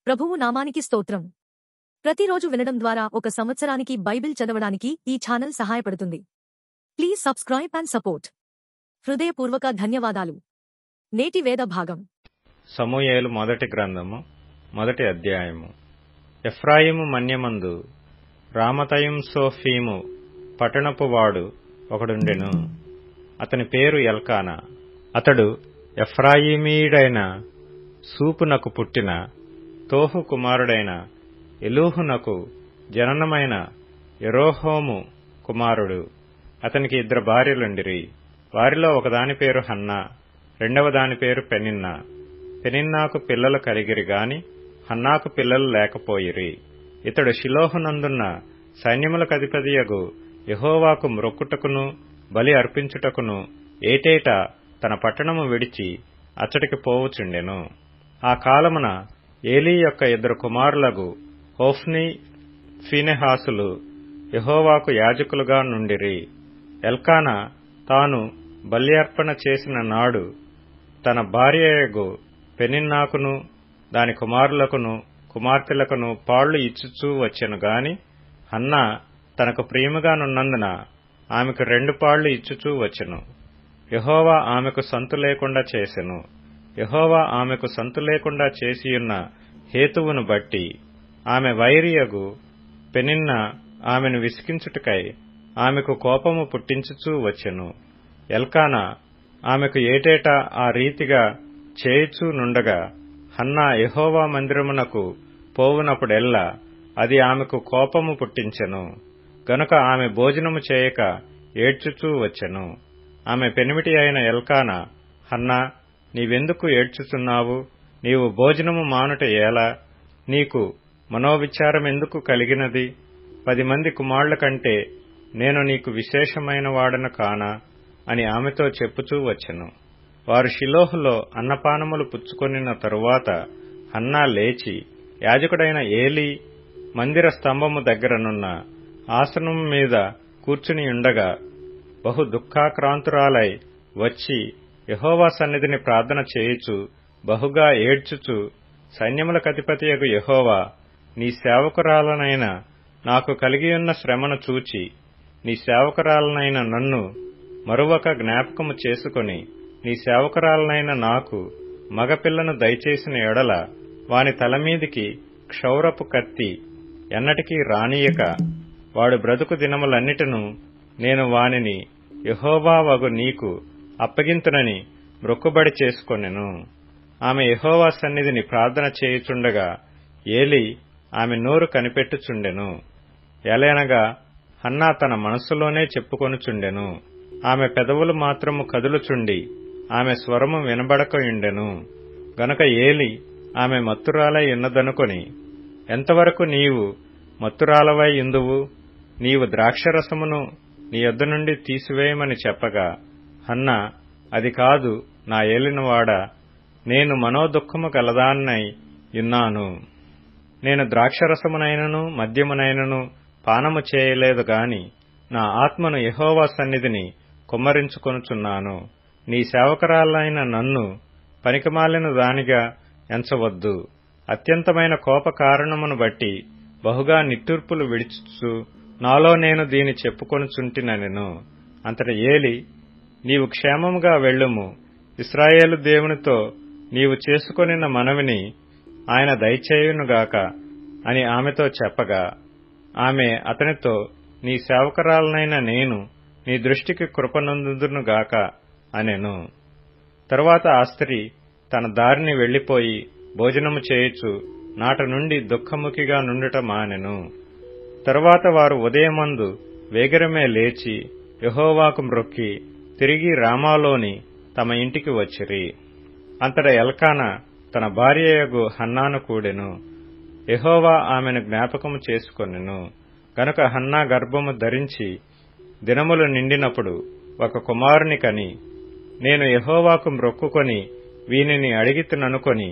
ప్రభువు నామానికి స్తోత్రం. ప్రతిరోజు వినడం ద్వారా ఒక సంవత్సరానికి బైబిల్ చదవడానికి ఈ ఛానల్ సహాయపడుతుంది. Please subscribe and support. హృదయపూర్వక ధన్యవాదాలు. నేటి వేద భాగం సమూయేలు మొదటి గ్రంథము మొదటి అధ్యాయము. ఎఫ్రాయిము మన్యమందు రామతయిం సోఫీము పట్టణపు వాడు ఒకడుండెను. అతని పేరు ఎల్కానా. అతడు ఎఫ్రాయిమీయుడైన సూపునకు పుట్టిన తోహు కుమారుడైన ఎలూహునకు జననమైన యెరోహోము కుమారుడు. అతనికి 2 భార్యలుండిరి. వారిలో ఒకదాని పేరు హన్నా, రెండవ దాని పేరు పెనిన్నా. పెనిన్నాకు పిల్లలు కలిగిరి గాని హన్నాకు పిల్లలు లేకపోయిరి. ఇతడు షిలోహునందున్న సైన్యములకధిపతియగు యెహోవాకు మ్రొక్కుటకును బలి అర్పించుటకును ఏటేటా తన పట్టణము విడిచి అచ్చటికి పోవుచుండెను. ఆ కాలమున ఏలీ యొక్క 2 కుమారులగు హోఫ్నీ ఫీనెహాసులు యెహోవాకు యాజకులుగా నుండిరి. ఎల్కానా తాను బలి అర్పణ చేసిన నాడు తన భార్యయగు పెనిన్నాకును దాని కుమారులకును కుమార్తెలకును పాళ్లు ఇచ్చుచూ వచ్చెను గాని హన్నా తనకు ప్రియముగానున్నందున ఆమెకు 2 పాళ్లు ఇచ్చుచూ వచ్చెను. యెహోవా ఆమెకు సంతు లేకుండా చేసెను. యెహోవా ఆమెకు సంతు లేకుండా చేసియున్న హేతువును బట్టి ఆమె వైరియగు పెనిన్నా ఆమెను విసికించుటకై ఆమెకు కోపము పుట్టించుచూ వచ్చెను. ఎల్కానా ఆమెకు ఏటేటా ఆ రీతిగా చేయుచూ నుండగా హన్నా యెహోవా మందిరమునకు పోవునప్పుడెల్లా అది ఆమెకు కోపము పుట్టించెను. గనుక ఆమె భోజనము చేయక ఏడ్చుచూ వచ్చెను. ఆమె పెనిమిటి అయిన ఎల్కానా, హన్నా, నీవెందుకు ఏడ్చుచున్నావు? నీవు భోజనము మానుట ఎలా? నీకు మనోవిచారమెందుకు కలిగినది? 10 మంది కుమారుల కంటే నేను నీకు విశేషమైన వాడను కానా అని ఆమెతో చెప్పుచూ వచ్చెను. వారు షిలోహులో అన్నపానములు పుచ్చుకొనిన తరువాత హన్నా లేచి యాజకుడైన ఏలీ మందిర స్తంభము దగ్గరనున్న ఆసనము మీద కూర్చునియుండగా బహు దుఃఖాక్రాంతురాలై వచ్చి యెహోవా సన్నిధిని ప్రార్థన చేయుచు బహుగా ఏడ్చుచు, సైన్యములకధిపతియగు యెహోవా, నీ సేవకురాలనైన నాకు కలిగియున్న శ్రమను చూచి నీ సేవకురాలనైన నన్ను మరువక జ్ఞాపకము చేసుకొని నీ సేవకురాలనైన నాకు మగపిల్లను దయచేసిన ఎడల వాని తలమీదికి క్షౌరపు కత్తి ఎన్నటికీ రానియక వాడు బ్రతుకు దినములన్నిటినూ నేను వానిని యెహోవా వగు నీకు అప్పగింతునని మ్రొక్కుబడి చేసుకొనెను. ఆమె యెహోవా సన్నిధిని ప్రార్థన చేయుచుండగా ఏలీ ఆమె నోరు కనిపెట్టుచుండెను. ఎలయనగా హన్నా తన మనస్సులోనే చెప్పుకొనుచుండెను. ఆమె పెదవులు మాత్రము కదులుచుండి ఆమె స్వరము వినబడకయుండెను. గనుక ఏలీ ఆమె మత్తురాలై ఉన్నదనుకొని, ఎంతవరకు నీవు మత్తురాలవై యుందువు? నీవు ద్రాక్షరసమును నీ యొద్ద నుండి తీసివేయమని చెప్పగా హన్నా, అది కాదు నా ఏలినవాడా, నేను మనోదుఃఖము గలదాన్నై యున్నాను. నేను ద్రాక్షరసమునైనను మద్యమునైనను పానము చేయలేదు గాని నా ఆత్మను యెహోవా సన్నిధిని కుమ్మరించుకొనుచున్నాను. నీ సేవకురాలైన నన్ను పనికిమాలిన దానిగా ఎంచవద్దు. అత్యంతమైన కోప కారణమును బట్టి బహుగా నిట్టూర్పులు విడిచుచు నాలో నేను దీని చెప్పుకొనుచుంటినెను. అంతట ఏలీ, నీవు క్షేమముగా వెళ్ళుము. ఇశ్రాయేలు దేవునితో నీవు చేసుకొనిన మనవిని ఆయన దయచేయునుగాక అని ఆమెతో చెప్పగా ఆమె అతనితో, నీ సేవకురాలనైన నేను నీ దృష్టికి కృపనొందుదునుగాక అనెను. తరువాత ఆ స్త్రీ తన దారిని వెళ్లిపోయి భోజనము చేయుచు నాట నుండి దుఃఖముఖిగా నుండుట మానెను. తరువాత వారు ఉదయమందు వేగిరమే లేచి యెహోవాకు మ్రొక్కి తిరిగి రామాలోని తమ ఇంటికి వచ్చిరి. అంతట ఎల్కానా తన భార్యయగు హన్నాను కూడెను. యెహోవా ఆమెను జ్ఞాపకము చేసుకొనెను. గనుక హన్నా గర్భము ధరించి దినములు నిండినప్పుడు ఒక కుమారుని కని, నేను యెహోవాకు మ్రొక్కుకొని వీనిని అడిగితిననుకొని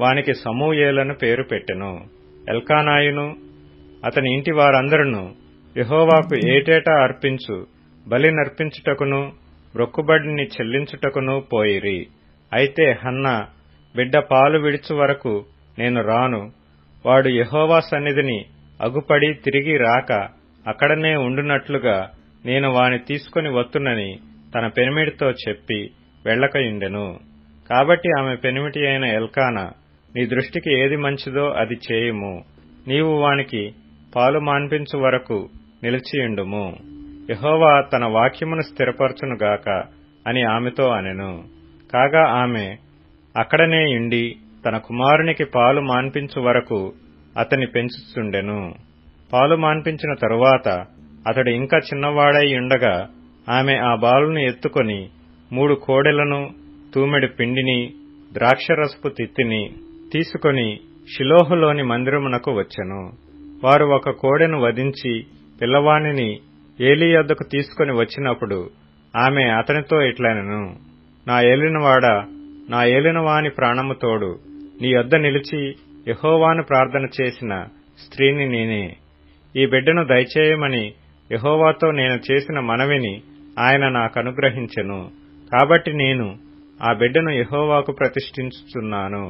వానికి సమూయేలను పేరు పెట్టెను. ఎల్కానాయును అతని ఇంటి వారందరూ యెహోవాకు ఏటేటా అర్పించు బలి నర్పించుటకును మ్రొక్కుబడిని చెల్లించుటకును పోయిరి. అయితే హన్నా బిడ్డ పాలు విడిచు వరకు నేను రాను. వాడు యెహోవా సన్నిధిని అగుపడి తిరిగి రాక అక్కడనే ఉండునట్లుగా నేను వాని తీసుకుని వత్తునని తన పెనిమిటితో చెప్పి వెళ్ళకయుండెను. కాబట్టి ఆమె పెనిమిటి అయిన ఎల్కానా, నీ దృష్టికి ఏది మంచిదో అది చేయుము. నీవు వానికి పాలు మాన్పించు వరకు నిలిచియుండుము. యెహోవా తన వాక్యమును స్థిరపరచునుగాక అని ఆమెతో అనెను. కాగా ఆమె అక్కడనే యుండి తన కుమారునికి పాలు మాన్పించు వరకు అతని పెంచుచుండెను. పాలు మాన్పించిన తరువాత అతడు ఇంకా చిన్నవాడై ఉండగా ఆమె ఆ బాలుని ఎత్తుకొని 3 కోడెలను, తూమెడు పిండిని, ద్రాక్షరసపు తిత్తిని తీసుకొని షిలోహులోని మందిరమునకు వచ్చెను. వారు ఒక కోడెను వధించి పిల్లవానిని ఏలీ యొద్దకు తీసుకొని వచ్చినప్పుడు ఆమె అతనితో ఇట్లనెను, నా ఏలినవాడా, నా ఏలినవాని ప్రాణము తోడు, నీ యొద్ద నిలిచి యెహోవాను ప్రార్థన చేసిన స్త్రీని నేనే. ఈ బిడ్డను దయచేయమని యెహోవాతో నేను చేసిన మనవిని ఆయన నాకనుగ్రహించెను. కాబట్టి నేను ఆ బిడ్డను యెహోవాకు ప్రతిష్ఠించుచున్నాను.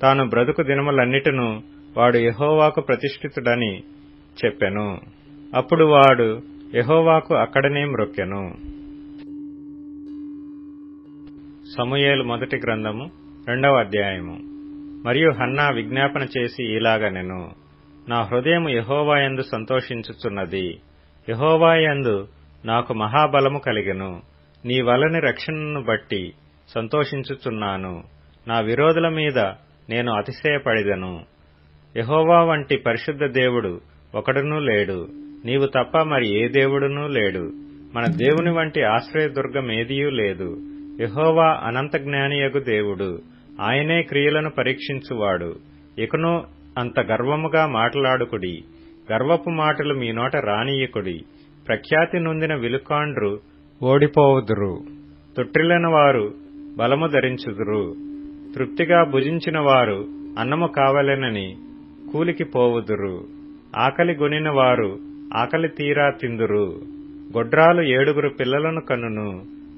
తాను బ్రతుకు దినములన్నిటినూ వాడు యెహోవాకు ప్రతిష్ఠితుడని చెప్పెను. అప్పుడు వాడు యెహోవాకు అక్కడనే మ్రొక్కెను. సమూయేలు మొదటి గ్రంథము 2వ అధ్యాయము. మరియు హన్నా విజ్ఞాపన చేసి ఇలాగనెను, నా హృదయము యెహోవాయందు సంతోషించుచున్నది. యెహోవాయందు నాకు మహాబలము కలిగెను. నీ వలని రక్షణను బట్టి సంతోషించుచున్నాను. నా విరోధుల మీద నేను అతిశయపడిదను. యెహోవా వంటి పరిశుద్ధ దేవుడు ఒకడునూ లేడు. నీవు తప్ప మరి ఏ దేవుడునూ లేడు. మన దేవుని వంటి ఆశ్రయదుర్గమేదియూ లేదు. యెహోవా అనంత జ్ఞానియగు దేవుడు. ఆయనే క్రియలను పరీక్షించువాడు. ఇకను అంత గర్వముగా మాట్లాడుకుడి. గర్వపు మాటలు మీ నోట రానియకుడి. ప్రఖ్యాతి నొందిన విలుకాండ్రు ఓడిపోవుదురు. తొట్టిల్లిన వారు బలము ధరించుదురు. తృప్తిగా భుజించిన వారు అన్నము కావలెనని కూలికి పోవుదురు. ఆకలి గొనిన వారు ఆకలి తీరా తిందురు. గొడ్రాలు 7 పిల్లలను కనును.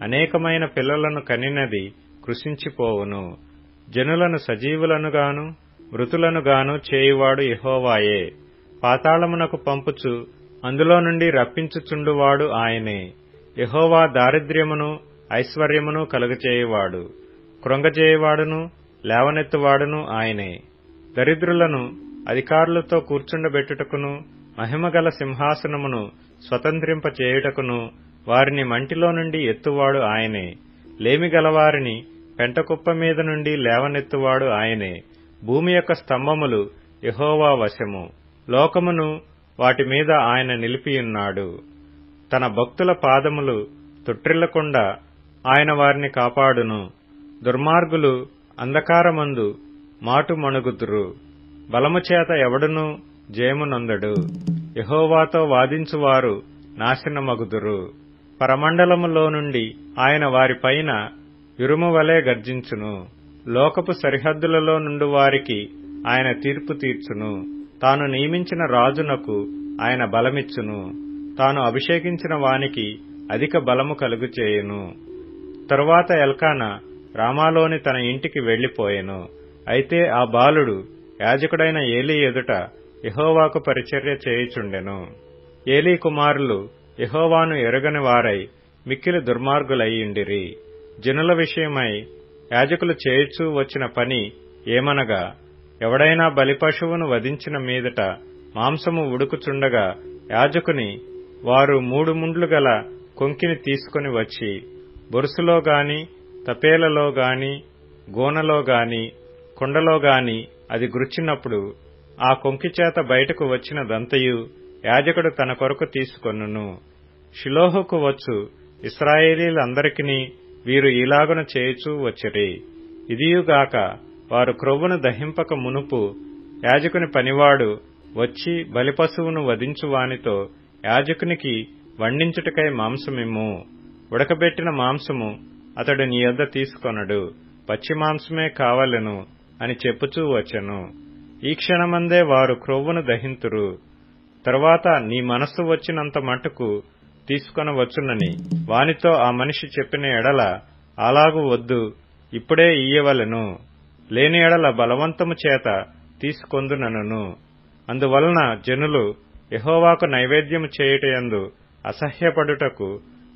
అనేకమైన పిల్లలను కనినది కృశించిపోవును. జనులను సజీవులనుగాను మృతులనుగాను చేయువాడు యెహోవాయే. పాతాళమునకు పంపుచు అందులో నుండి రప్పించుచుండువాడు ఆయనే. యెహోవా దారిద్ర్యమును ఐశ్వర్యమును కలుగచేయువాడు. కృంగజేయువాడును లేవనెత్తువాడును ఆయనే. దరిద్రులను అధికారులతో కూర్చుండబెట్టుటకును మహిమగల సింహాసనమును స్వతంత్రింపచేయుటకును వారిని మంటిలో నుండి ఎత్తువాడు ఆయనే. లేమిగలవారిని పెంటకుప్ప మీద నుండి లేవనెత్తువాడు ఆయనే. భూమి యొక్క స్తంభములు యెహోవా వశము. లోకమును వాటి మీద ఆయన నిలిపియున్నాడు. తన భక్తుల పాదములు తొట్టిల్లకుండా ఆయన వారిని కాపాడును. దుర్మార్గులు అంధకారమందు మాటు మణుగుదురు. బలముచేత ఎవడునూ జయమునొందడు. యెహోవాతో వాదించువారు నాశనమగుదురు. పరమండలములో నుండి ఆయన వారిపైన ఇరుమువలే గర్జించును. లోకపు సరిహద్దులలో నుండి వారికి ఆయన తీర్పు తీర్చును. తాను నియమించిన రాజునకు ఆయన బలమిచ్చును. తాను అభిషేకించిన వానికి అధిక బలము కలుగుచేయును. తరువాత ఎల్కానా రామాలోని తన ఇంటికి వెళ్లిపోయెను. అయితే ఆ బాలుడు యాజకుడైన ఏలీ ఎదుట యెహోవాకు పరిచర్య చేయుచుండెను. ఏలీ కుమారులు యెహోవాను ఎరుగని వారై మిక్కిలి దుర్మార్గులయ్యుండిరి. జనుల విషయమై యాజకులు చేయుచూ వచ్చిన పని ఏమనగా, ఎవడైనా బలిపశువును వధించిన మీదట మాంసము ఉడుకుచుండగా యాజకుని వారు 3 ముండ్లు గల కొంకిని తీసుకుని వచ్చి బొరుసులో గాని తపేలలో గాని గోనలో గాని కుండలో గాని అది గుర్చినప్పుడు ఆ కొంకిచేత బయటకు వచ్చినదంతయు యాజకుడు తన కొరకు తీసుకొనును. షిలోహుకు వచ్చు ఇశ్రాయేలీలందరికిని వీరు ఇలాగున చేయుచూ వచ్చిరి. ఇదియుగాక వారు క్రొవ్వును దహింపక మునుపు యాజకుని పనివాడు వచ్చి బలిపశువును వధించువానితో యాజకునికి వండించుటకై మాంసమిమ్ము. ఉడకబెట్టిన మాంసము అతడు నీ యొద్ద తీసుకొనడు, పచ్చి మాంసమే కావలెను అని చెప్పుచూ వచ్చెను. ఈ క్షణమందే వారు క్రొవ్వును దహింతురు. తరువాత నీ మనస్సు వచ్చినంత మట్టుకు తీసుకొనవచ్చునని వానితో ఆ మనిషి చెప్పిన ఎడల అలాగు వద్దు, ఇప్పుడే ఇయ్యవలెను. లేని ఎడల బలవంతము చేత తీసుకొందునను. అందువలన జనులు యెహోవాకు నైవేద్యము చేయుటయందు అసహ్యపడుటకు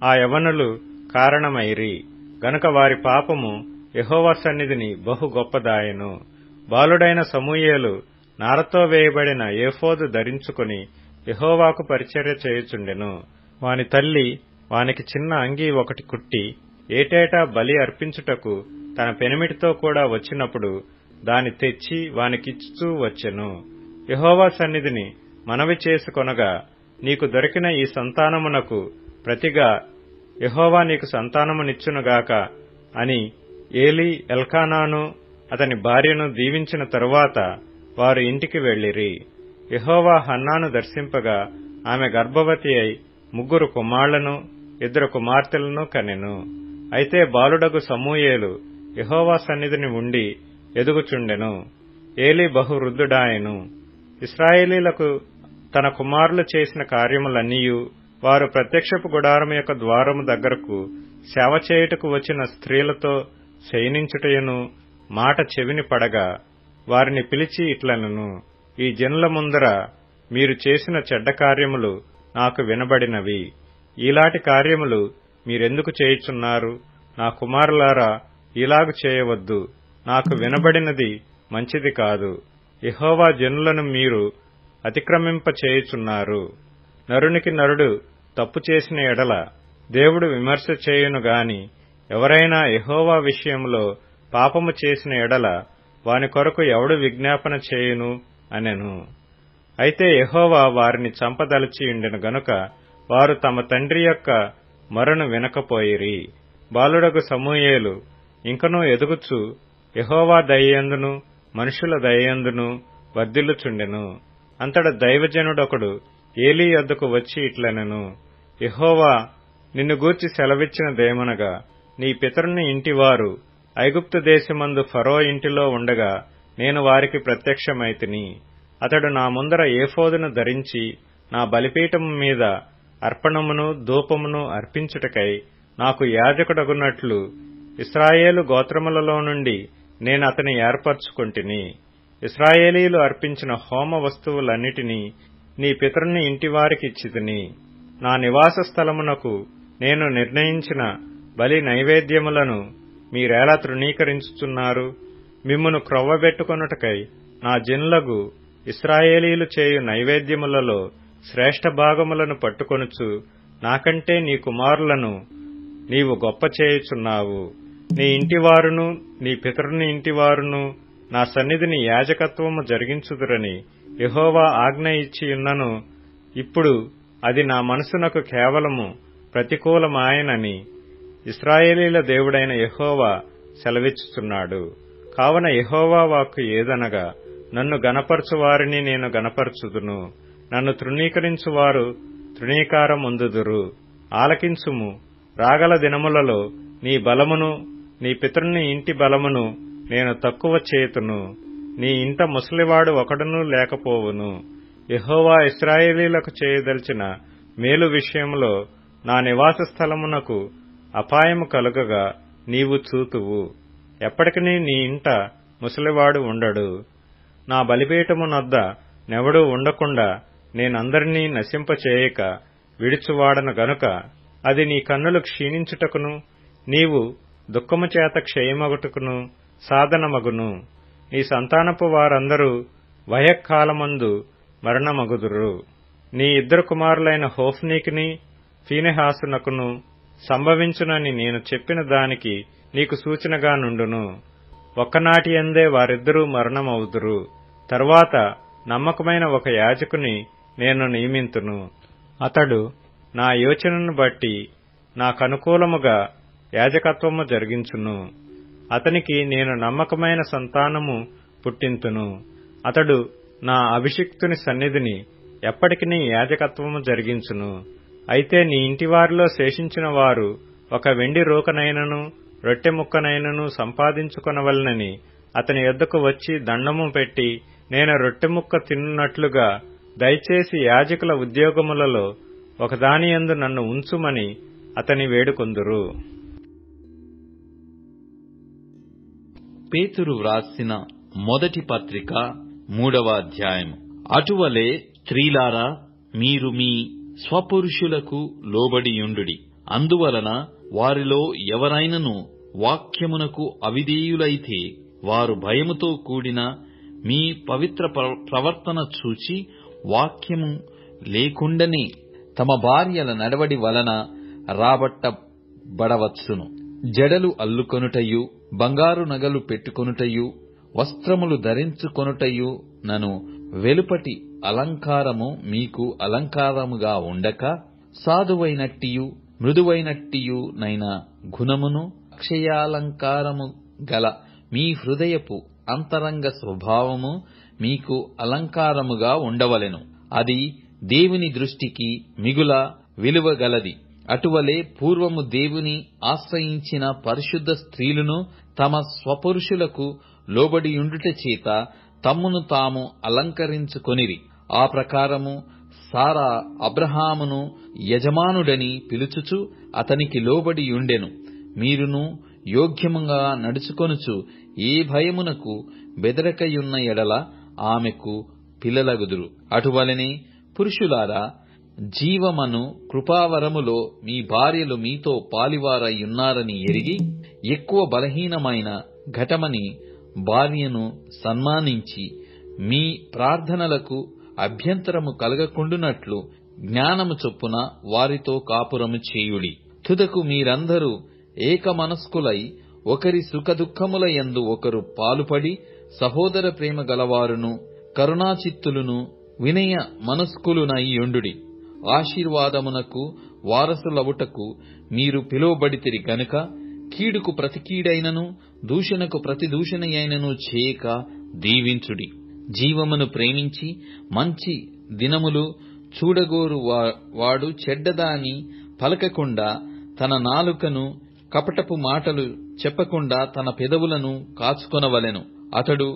ఆ యవనులు కారణమైరి గనుక వారి పాపము యెహోవా సన్నిధిని బహు గొప్పదాయెను. బాలుడైన సమూయేలు నారతో వేయబడిన ఏఫోదు ధరించుకుని యెహోవాకు పరిచర్య చేయుచుండెను. వాని తల్లి వానికి చిన్న అంగీ ఒకటి కుట్టి ఏటేటా బలి అర్పించుటకు తన పెనిమిటితో కూడా వచ్చినప్పుడు దాని తెచ్చి వానికిచ్చుతూ వచ్చెను. యెహోవా సన్నిధిని మనవి చేసుకొనగా, నీకు దొరికిన ఈ సంతానమునకు ప్రతిగా యెహోవా నీకు సంతానమునిచ్చునుగాక అని ఏలీ ఎల్కానాను అతని భార్యను దీవించిన తరువాత వారు ఇంటికి వెళ్ళిరి. యెహోవా హన్నాను దర్శింపగా ఆమె గర్భవతి అయి 3 కుమారులను 2 కుమార్తెలను కనెను. అయితే బాలుడగు సమూయేలు యెహోవా సన్నిధిని ఉండి ఎదుగుచుండెను. ఏలీ బహు వృద్ధుడాయెను. ఇశ్రాయేలీలకు తన కుమారులు చేసిన కార్యములన్నీయు, వారు ప్రత్యక్షపు గుడారము యొక్క ద్వారము దగ్గరకు సేవ చేయుటకు వచ్చిన స్త్రీలతో శయనించుటయును మాట చెవిని పడగా వారిని పిలిచి ఇట్లనెను, ఈ జనుల ముందర మీరు చేసిన చెడ్డ కార్యములు నాకు వినబడినవి. ఈలాటి కార్యములు మీరెందుకు చేయుచున్నారు? నా కుమారులారా, ఇలాగు చేయవద్దు. నాకు వినబడినది మంచిది కాదు. యెహోవా జనులను మీరు అతిక్రమింప చేయుచున్నారు. నరునికి నరుడు తప్పు చేసిన ఎడల దేవుడు విమర్శ చేయును గాని, ఎవరైనా యెహోవా విషయంలో పాపము చేసిన ఎడల వాని కొరకు ఎవడు విజ్ఞాపన చేయును అనెను. అయితే యెహోవా వారిని చంపదలచియుండెను గనుక వారు తమ తండ్రి యొక్క మొరను వినకపోయిరి. బాలుడగు సమూయేలు ఇంకనూ ఎదుగుచు యెహోవా దయయందును మనుషుల దయయందును వర్ధిల్లుచుండెను. అంతట దైవజనుడొకడు ఏలీ యొద్దకు వచ్చి ఇట్లనెను, యెహోవా నిన్ను గూర్చి సెలవిచ్చినదేమనగా, నీ పితరుని ఇంటివారు ఐగుప్తు దేశమందు ఫరో ఇంటిలో ఉండగా నేను వారికి ప్రత్యక్షమైతిని. అతడు నా ముందర ఏఫోదును ధరించి నా బలిపీఠము మీద అర్పణమును ధూపమును అర్పించుటకై నాకు యాజకుడగునట్లు ఇశ్రాయేలు గోత్రములలో నుండి నేను అతని ఏర్పరచుకొంటిని. ఇశ్రాయేలీలు అర్పించిన హోమ వస్తువులన్నిటినీ నీ పితరుని ఇంటివారికిచ్చితిని. నా నివాస స్థలమునకు నేను నిర్ణయించిన బలి నైవేద్యములను మీరేలా తృణీకరించుచున్నారు? మిమ్మును క్రొవ్వబెట్టుకొనుటకై నా జనులగు ఇశ్రాయేలీలు చేయు నైవేద్యములలో శ్రేష్ఠ భాగములను పట్టుకొనుచు నాకంటే నీ కుమారులను నీవు గొప్ప చేయుచున్నావు. నీ ఇంటివారును నీ పితరుని ఇంటివారును నా సన్నిధిని యాజకత్వము జరిగించుదురని యెహోవా ఆజ్ఞ ఇచ్చియున్నను, ఇప్పుడు అది నా మనసునకు కేవలము ప్రతికూలమాయనని ఇశ్రాయేలీల దేవుడైన యెహోవా సెలవిచ్చుచున్నాడు. కావున యెహోవా వాక్కు ఏదనగా, నన్ను గనపరచువారిని నేను గనపరచుదును, నన్ను తృణీకరించువారు తృణీకారమొందుదురు. ఆలకించుము, రాగల దినములలో నీ బలమును నీ పితరుని ఇంటి బలమును నేను తక్కువ చేతును. నీ ఇంట ముసలివాడు ఒకడునూ లేకపోవును. యెహోవా ఇశ్రాయేలీలకు చేయదలిచిన మేలు విషయంలో నా నివాస స్థలమునకు అపాయము కలుగగా నీవు చూతువు. ఎప్పటికీ నీ ఇంట ముసలివాడు ఉండడు. నా బలిపీఠమునొద్ద నెవడూ ఉండకుండా నేనందరినీ నశింపచేయక విడిచువాడను గనుక అది నీ కన్నులు క్షీణించుటకును నీవు దుఃఖము చేత క్షయమగుటకును సాధనమగును. నీ సంతానపు వారందరూ వయఃకాలమందు మరణమగుదురు. నీ 2 కుమారులైన హోఫ్నీకిని ఫీనెహాసునకును సంభవించునని నేను చెప్పిన దానికి నీకు సూచనగా నుండును. ఒక్కనాటి యందే వారిద్దరూ మరణమవుదురు. తరువాత నమ్మకమైన ఒక యాజకుని నేను నియమింతును. అతడు నా యోచనను బట్టి నాకనుకూలముగా యాజకత్వము జరిగించును. అతనికి నేను నమ్మకమైన సంతానము పుట్టింతును. అతడు నా అభిషిక్తుని సన్నిధిని ఎప్పటికీ యాజకత్వము జరిగించును. అయితే నీ ఇంటివారిలో శేషించిన వారు ఒక వెండి రూకనైనను రొట్టె ముక్కనైనను సంపాదించుకొనవలెనని అతని యొద్దకు వచ్చి దండము పెట్టి, నేను రొట్టె ముక్క తిన్నున్నట్లుగా దయచేసి యాజకుల ఉద్యోగములలో ఒకదానియందు నన్ను ఉంచుమని అతని వేడుకొందురు. పేతురు వ్రాసిన మొదటి పత్రిక 3వ అధ్యాయము. అటువలే స్త్రీలారా, మీరు మీ స్వపురుషులకు లోబడియుండుడి. అందువలన వారిలో ఎవరైనను వాక్యమునకు అవిధేయులైతే వారు భయముతో కూడిన మీ పవిత్ర ప్రవర్తన చూచి వాక్యము లేకుండానే తమ భార్యల నడవడి వలన రాబట్టబడవచ్చును. జడలు అల్లుకొనుటయు, బంగారు నగలు పెట్టుకొనుటయు, వస్త్రములు ధరించుకొనుటయు నను వెలుపటి అలంకారము మీకు అలంకారముగా ఉండక, సాధువైనట్టియు మృదువైనట్టియు నైన గుణమును అక్షయాలంకారము గల మీ హృదయపు అంతరంగ స్వభావము మీకు అలంకారముగా ఉండవలెను. అది దేవుని దృష్టికి మిగుల విలువగలది. అటువలే పూర్వము దేవుని ఆశ్రయించిన పరిశుద్ధ స్త్రీలను తమ స్వపురుషులకు లోబడియుండుట చేత తమ్మును తాము అలంకరించుకొనిరి. ఆ ప్రకారము సారా అబ్రహామును యజమానుడని పిలుచుచు అతనికి లోబడియుండెను. మీరును యోగ్యముగా నడుచుకొనుచు ఏ భయమునకు బెదరకయున్న ఎడల ఆమెకు పిల్లలగుదురు. అటువలనే పురుషులారా, జీవమను కృపావరములో మీ భార్యలు మీతో పాలివారయ్యున్నారని ఎరిగి, ఎక్కువ బలహీనమైన ఘటమని భార్యను సన్మానించి, మీ ప్రార్థనలకు అభ్యంతరము కలగకుండునట్లు జ్ఞానము చొప్పున వారితో కాపురము చేయుడి. తుదకు మీరందరూ ఏక మనస్కులై ఒకరి సుఖదుఖముల యందు ఒకరు పాలుపడి, సహోదర ప్రేమ గలవారును కరుణాచిత్తులును వినయ మనస్కులునయ్యుండుడి. ఆశీర్వాదమునకు వారసులవుటకు మీరు పిలువబడితిరి గనుక, కీడుకు ప్రతి కీడైనను దూషణకు ప్రతి దూషణయైనను చేయక దీవించుడి. జీవమును ప్రేమించి మంచి దినములు చూడగోరు వాడు చెడ్డదాని పలకకుండా, తన నాలుకను కపటపు మాటలు చెప్పకుండా తన పెదవులను కాచుకొనవలెను. అతడు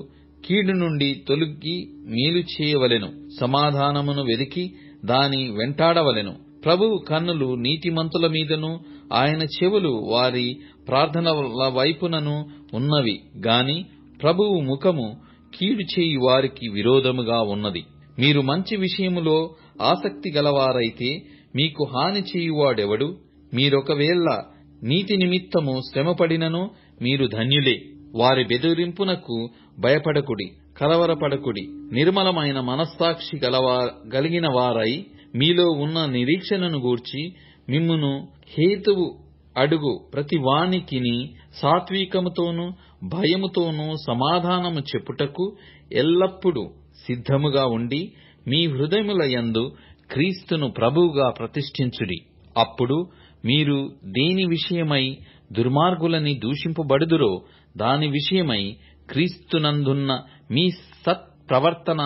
కీడు నుండి తొలగి మేలు చేయవలెను. సమాధానమును వెదికి దాని వెంటాడవలెను. ప్రభువు కన్నులు నీతిమంతుల మీదను, ఆయన చెవులు వారి ప్రార్థనల వైపునను ఉన్నవి గాని, ప్రభువు ముఖము కీడు చేయి వారికి విరోధముగా ఉన్నది. మీరు మంచి విషయములో ఆసక్తి గలవారైతే మీకు హాని చేయువాడెవడు? మీరొకవేళ నీతి నిమిత్తము శ్రమపడినను మీరు ధన్యులే. వారి బెదిరింపునకు భయపడకుడి, కలవరపడకుడి. నిర్మలమైన మనస్సాక్షి కలిగిన వారై మీలో ఉన్న నిరీక్షణను గూర్చి మిమ్మును హేతువు అడుగు ప్రతి వానికిని సాత్వికముతోనూ భయముతోనూ సమాధానము చెప్పుటకు ఎల్లప్పుడూ సిద్ధముగా ఉండి, మీ హృదయముల యందు క్రీస్తును ప్రభువుగా ప్రతిష్ఠించుడి. అప్పుడు మీరు దేని విషయమై దుర్మార్గులని దూషింపబడుదురో దాని విషయమై క్రీస్తునందున్న మీ సత్ప్రవర్తన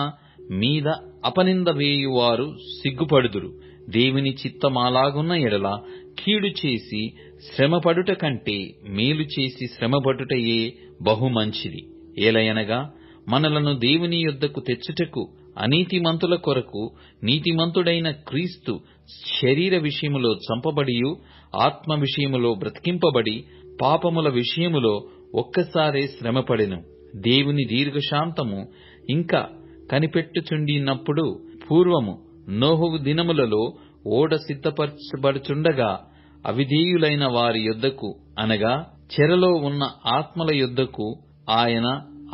మీద అపనింద వేయువారు సిగ్గుపడుదురు. దేవుని చిత్తమాలాగున్న ఎడల కీడు చేసి శ్రమపడుట కంటే మేలు చేసి శ్రమపడుటయే బహుమంచిది. ఏలయనగా మనలను దేవుని యొద్దకు తెచ్చుటకు అనీతిమంతుల కొరకు నీతిమంతుడైన క్రీస్తు శరీర విషయములో చంపబడియు ఆత్మ విషయములో బ్రతికింపబడి పాపముల విషయములో ఒక్కసారే శ్రమపడెను. దేవుని దీర్ఘశాంతము ఇంకా కనిపెట్టుచుండినప్పుడు పూర్వము నోహు దినములలో ఓడ సిద్ధపరచబడుచుండగా అవిధేయులైన వారి యొద్దకు, అనగా చెరలో ఉన్న ఆత్మల యొద్దకు ఆయన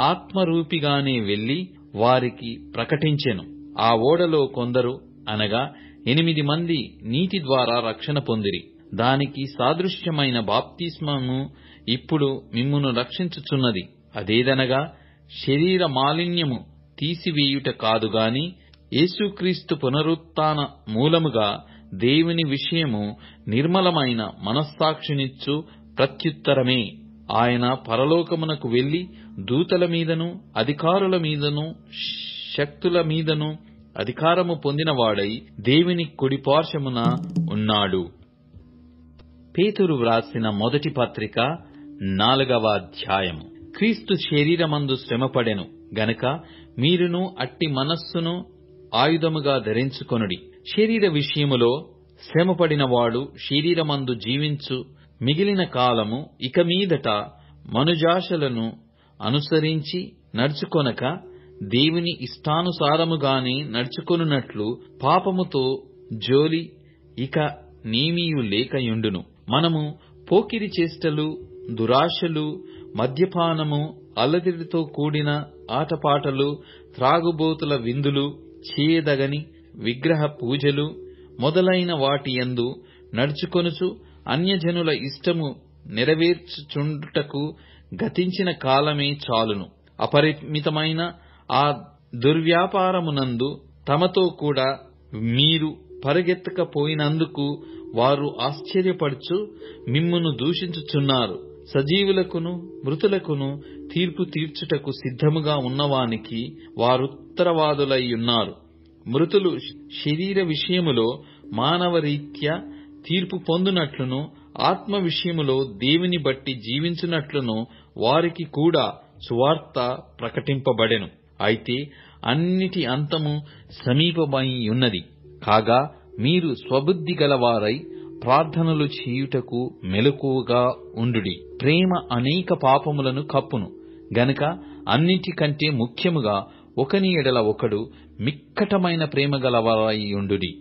ఆత్మరూపిగానే వెళ్లి వారికి ప్రకటించెను. ఆ ఓడలో కొందరు, అనగా 8 మంది నీటి ద్వారా రక్షణ పొందిరి. దానికి సాదృశ్యమైన బాప్తిస్మము ఇప్పుడు మిమ్మును రక్షించుచున్నది. అదేదనగా శరీర మాలిన్యము తీసివేయుట కాదుగాని, యేసుక్రీస్తు పునరుత్థాన మూలముగా దేవుని విషయము నిర్మలమైన మనస్సాక్షినిచ్చు ప్రత్యుత్తరమే. ఆయన పరలోకమునకు వెళ్లి దూతల మీదను అధికారుల మీదను శక్తుల మీదను అధికారము పొందినవాడై దేవుని కుడిపార్శ్వమున ఉన్నాడు. పేతురు వ్రాసిన మొదటి పత్రిక 4వ అధ్యాయము. క్రీస్తు శరీరమందు శ్రమపడెను గనక మీరును అట్టి మనస్సును ఆయుధముగా ధరించుకొనుడి. శరీర విషయములో శ్రమపడినవాడు శరీరమందు జీవించు మిగిలిన కాలము ఇక మీదట మనుజాశలను అనుసరించి నడుచుకొనక దేవుని ఇష్టానుసారముగానే నడుచుకొనున్నట్లు పాపముతో జోలి ఇక నేమీయు లేకయుండును. మనము పోకిరి చేష్టలు, దురాశలు, మద్యపానము, అల్లరితో కూడిన ఆటపాటలు, త్రాగుబోతుల విందులు, చేయదగని విగ్రహ పూజలు మొదలైన వాటియందు నడుచుకొనుచు అన్యజనుల ఇష్టము నెరవేర్చుచుండుటకు గతించిన కాలమే చాలును. అపరిమితమైన ఆ దుర్వ్యాపారమునందు తమతో కూడా మీరు పరిగెత్తకపోయినందుకు వారు ఆశ్చర్యపడుచు మిమ్మును దూషించుచున్నారు. సజీవులకును మృతులకును తీర్పు తీర్చుటకు సిద్ధముగా ఉన్నవానికి వారుత్తరవాదులయ్యున్నారు. మృతులు శరీర విషయములో మానవరీత్యా తీర్పు పొందునట్లును, ఆత్మ విషయములో దేవుని బట్టి జీవించునట్లును వారికి కూడా సువార్త ప్రకటింపబడెను. అయితే అన్నిటి అంతము సమీపమైయున్నది. కాగా మీరు స్వబుద్ధి గలవారై ప్రార్థనలు చేయుటకు మెలకువగా ఉండుడి. ప్రేమ అనేక పాపములను కప్పును గనుక అన్నిటికంటే ముఖ్యముగా ఒకని ఎడల ఒకడు మిక్కటమైన ప్రేమ గలవారయ్యుండుడి.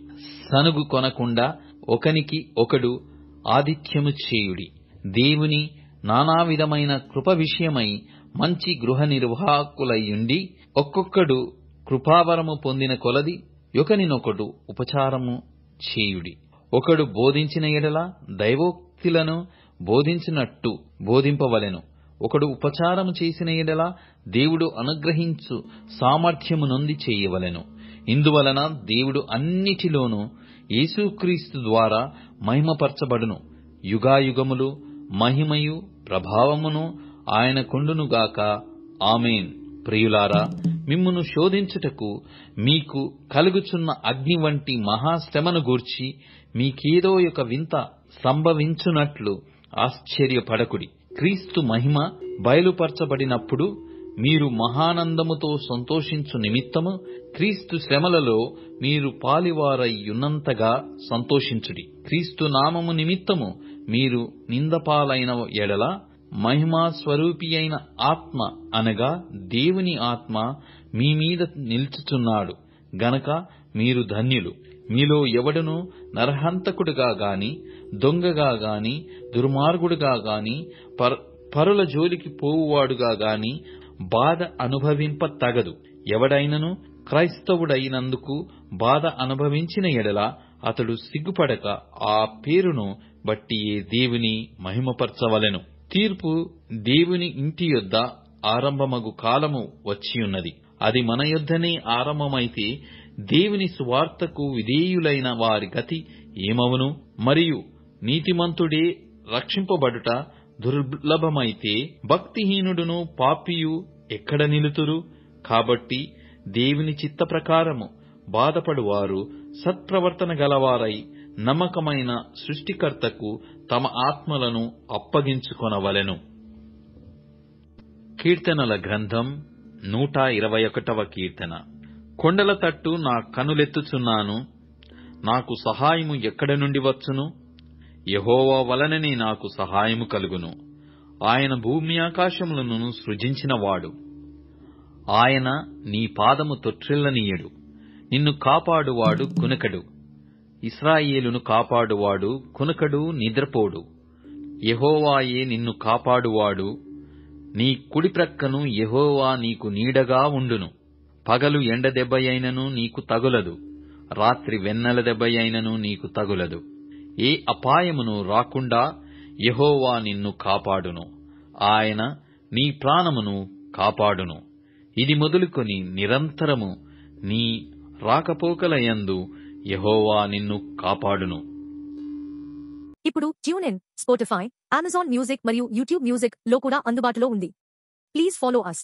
సనుగు కొనకుండా ఒకనికి ఒకడు ఆతిథ్యము చేయుడి. దేవుని నానావిధమైన కృప విషయమై మంచి గృహ నిర్వాహకులయ్యుండి ఒక్కొక్కడు కృపావరము పొందిన కొలది ఒకనినొకడు ఉపచారము చేయుడి. ఒకడు బోధించిన ఎడల దైవోక్తులను బోధించినట్టు బోధింపవలెను. ఒకడు ఉపచారము చేసిన ఎడల దేవుడు అనుగ్రహించు సామర్థ్యము నొంది చేయవలెను. ఇందువలన దేవుడు అన్నిటిలోనూ యేసుక్రీస్తు ద్వారా మహిమపరచబడును. యుగాయుగములు మహిమయు ప్రభావమును ఆయనకుండునుగాక. ఆమేన్. ప్రియులారా, మిమ్మును శోధించుటకు మీకు కలుగుచున్న అగ్ని వంటి మహాశ్రమను గూర్చి మీకేదో ఒక వింత సంభవించునట్లు ఆశ్చర్యపడకుడి. క్రీస్తు మహిమ బయలుపరచబడినప్పుడు మీరు మహానందముతో సంతోషించు నిమిత్తము క్రీస్తు శ్రమలలో మీరు పాలివారయ్యున్నంతగా సంతోషించుడి. క్రీస్తు నామము నిమిత్తము మీరు నిందపాలైన ఎడల మహిమా స్వరూపి అయిన ఆత్మ అనగా దేవుని ఆత్మ మీ మీద నిలుచుచున్నాడు గనక మీరు ధన్యులు. మీలో ఎవడును నరహంతకుడుగా గాని, దొంగగా గాని, దుర్మార్గుడుగా గాని, పరుల జోలికి పోవువాడుగా గాని బాధ అనుభవింప తగదు. ఎవడైనను క్రైస్తవుడైనందుకు బాధ అనుభవించిన ఎడల అతడు సిగ్గుపడక ఆ పేరును బట్టియే దేవుని మహిమపరచవలెను. తీర్పు దేవుని ఇంటి యొద్ద ఆరంభమగు కాలము వచ్చియున్నది. అది మన యొద్దనే ఆరంభమైతే దేవుని సువార్తకు విధేయులైన వారి గతి ఏమవును? మరియు నీతిమంతుడే రక్షింపబడుట దుర్లభమైతే భక్తిహీనుడును పాపియు ఎక్కడ నిలుతురు? కాబట్టి దేవుని చిత్త ప్రకారము బాధపడువారు సత్ప్రవర్తన గలవారై నమ్మకమైన సృష్టికర్తకు తమ ఆత్మలను అప్పగించుకొనవలెను. కీర్తనల గ్రంథం 121వ కీర్తన. కొండల తట్టు నా కనులెత్తుచున్నాను, నాకు సహాయము ఎక్కడ నుండి వచ్చును? యెహోవా వలననే నాకు సహాయము కలుగును. ఆయన భూమి ఆకాశములను సృజించినవాడు. ఆయన నీ పాదము తొట్రిల్లనీయడు. నిన్ను కాపాడువాడు కునకడు. ఇశ్రాయేలును కాపాడువాడు కునకడు, నిద్రపోడు. యెహోవాయే నిన్ను కాపాడువాడు. నీ కుడి ప్రక్కను యెహోవా నీకు నీడగా ఉండును. పగలు ఎండ దెబ్బయైనను నీకు తగులదు, రాత్రి వెన్నెల దెబ్బయైనను నీకు తగులదు. ఏ అపాయమును రాకుండా యెహోవా నిన్ను కాపాడును. ఆయన నీ ప్రాణమును కాపాడును. ఇది మొదలుకొని నిరంతరము నీ రాకపోకలయందు యెహోవా నిన్ను కాపాడును. ఇప్పుడు tune in, Spotify, Amazon music మరియు యూట్యూబ్ మ్యూజిక్ లో కూడా అందుబాటులో ఉంది. Please follow us.